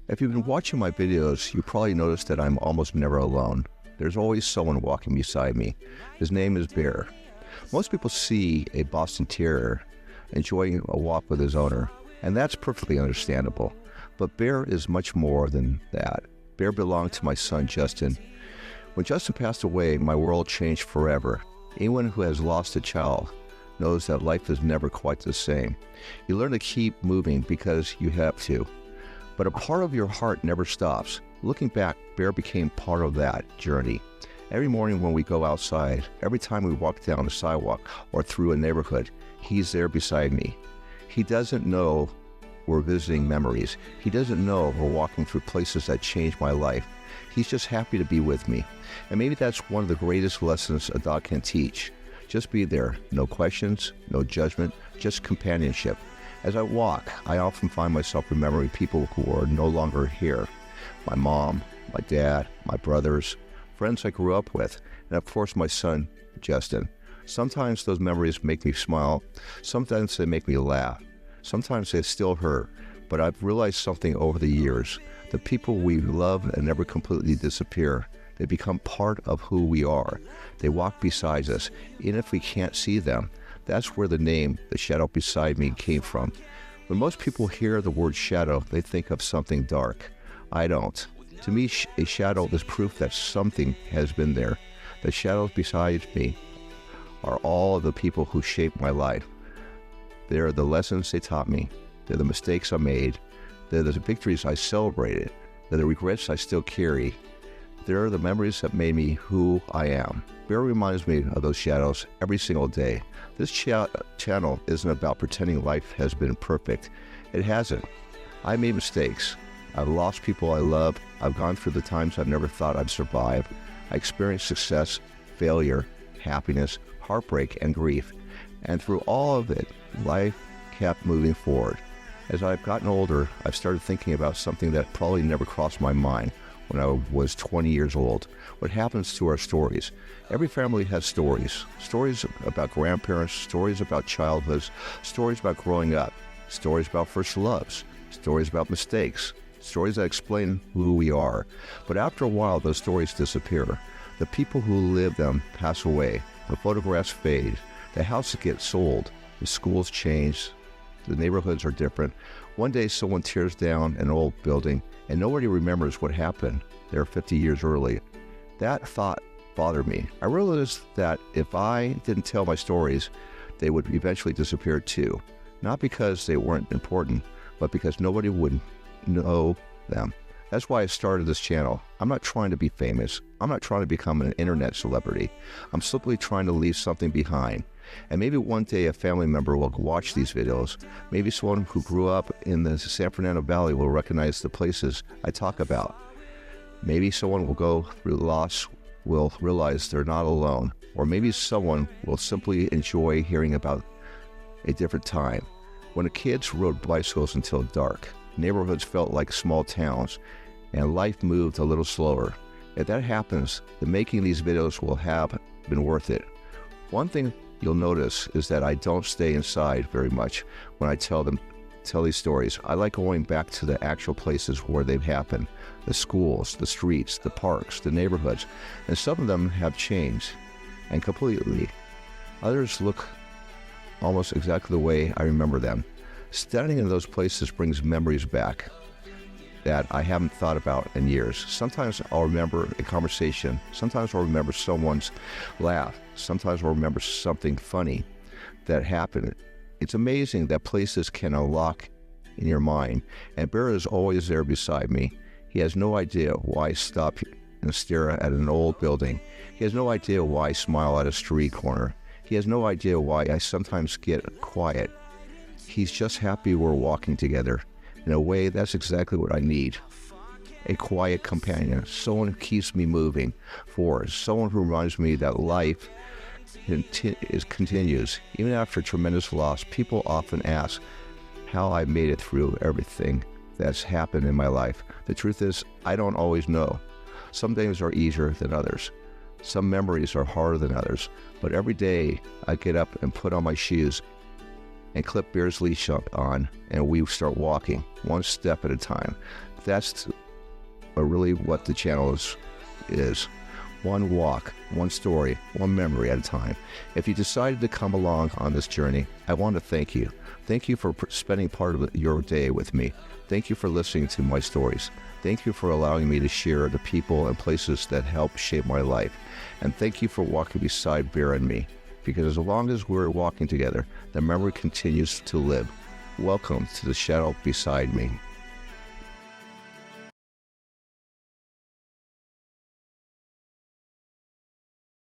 If you've been watching my videos, you probably noticed that I'm almost never alone. There's always someone walking beside me. His name is Bear. Most people see a Boston Terrier enjoying a walk with his owner, and that's perfectly understandable. But Bear is much more than that. Bear belonged to my son, Justin. When Justin passed away, my world changed forever. Anyone who has lost a child knows that life is never quite the same. You learn to keep moving because you have to. But a part of your heart never stops. Looking back, Bear became part of that journey. Every morning when we go outside, every time we walk down the sidewalk or through a neighborhood, he's there beside me. He doesn't know we're visiting memories. He doesn't know we're walking through places that changed my life. He's just happy to be with me. And maybe that's one of the greatest lessons a dog can teach. Just be there. No questions, no judgment, just companionship. As I walk, I often find myself remembering people who are no longer here. My mom, my dad, my brothers, friends I grew up with, and of course my son, Justin. Sometimes those memories make me smile. Sometimes they make me laugh. Sometimes they still hurt. But I've realized something over the years. The people we love and never completely disappear. They become part of who we are. They walk beside us, even if we can't see them. That's where the name, The Shadow Beside Me, came from. When most people hear the word shadow, they think of something dark. I don't. To me, a shadow is proof that something has been there. The shadows beside me are all of the people who shaped my life. They're the lessons they taught me. They're the mistakes I made. They're the victories I celebrated. They're the regrets I still carry. They're the memories that made me who I am. Bear reminds me of those shadows every single day. This channel isn't about pretending life has been perfect. It hasn't. I made mistakes. I've lost people I love. I've gone through the times I never thought I'd survive. I experienced success, failure, happiness, heartbreak, and grief. And through all of it, life kept moving forward. As I've gotten older, I've started thinking about something that probably never crossed my mind when I was 20 years old. What happens to our stories? Every family has stories. Stories about grandparents, stories about childhoods, stories about growing up, stories about first loves, stories about mistakes, stories that explain who we are. But after a while, those stories disappear. The people who live them pass away. The photographs fade. The houses get sold. The schools change. The neighborhoods are different. One day someone tears down an old building and nobody remembers what happened there 50 years early. That thought bothered me. I realized that if I didn't tell my stories, they would eventually disappear too. Not because they weren't important, but because nobody would know them. That's why I started this channel. I'm not trying to be famous. I'm not trying to become an internet celebrity. I'm simply trying to leave something behind. And maybe one day a family member will watch these videos. Maybe someone who grew up in the San Fernando Valley will recognize the places I talk about. Maybe someone will go through loss, will realize they're not alone. Or maybe someone will simply enjoy hearing about a different time. When the kids rode bicycles until dark, neighborhoods felt like small towns, and life moved a little slower. If that happens, the making these videos will have been worth it. One thing you'll notice is that I don't stay inside very much when I tell these stories. I like going back to the actual places where they've happened. The schools, the streets, the parks, the neighborhoods. And some of them have changed, and completely. Others look almost exactly the way I remember them. Standing in those places brings memories back that I haven't thought about in years. Sometimes I'll remember a conversation. Sometimes I'll remember someone's laugh. Sometimes I'll remember something funny that happened. It's amazing that places can unlock in your mind. And Bear is always there beside me. He has no idea why I stop and stare at an old building. He has no idea why I smile at a street corner. He has no idea why I sometimes get quiet. He's just happy we're walking together. In a way, that's exactly what I need. A quiet companion, someone who keeps me moving forward, someone who reminds me that life continues. Even after tremendous loss, people often ask how I made it through everything that's happened in my life. The truth is, I don't always know. Some days are easier than others. Some memories are harder than others. But every day, I get up and put on my shoes and clip Bear's leash on, and we start walking, one step at a time. that's really what the channel is. One walk, one story, one memory at a time. If you decided to come along on this journey, I want to thank you. Thank you for spending part of your day with me. Thank you for listening to my stories. Thank you for allowing me to share the people and places that help shape my life. And thank you for walking beside Bear and me, because as long as we're walking together, the memory continues to live. Welcome to the shadow beside me.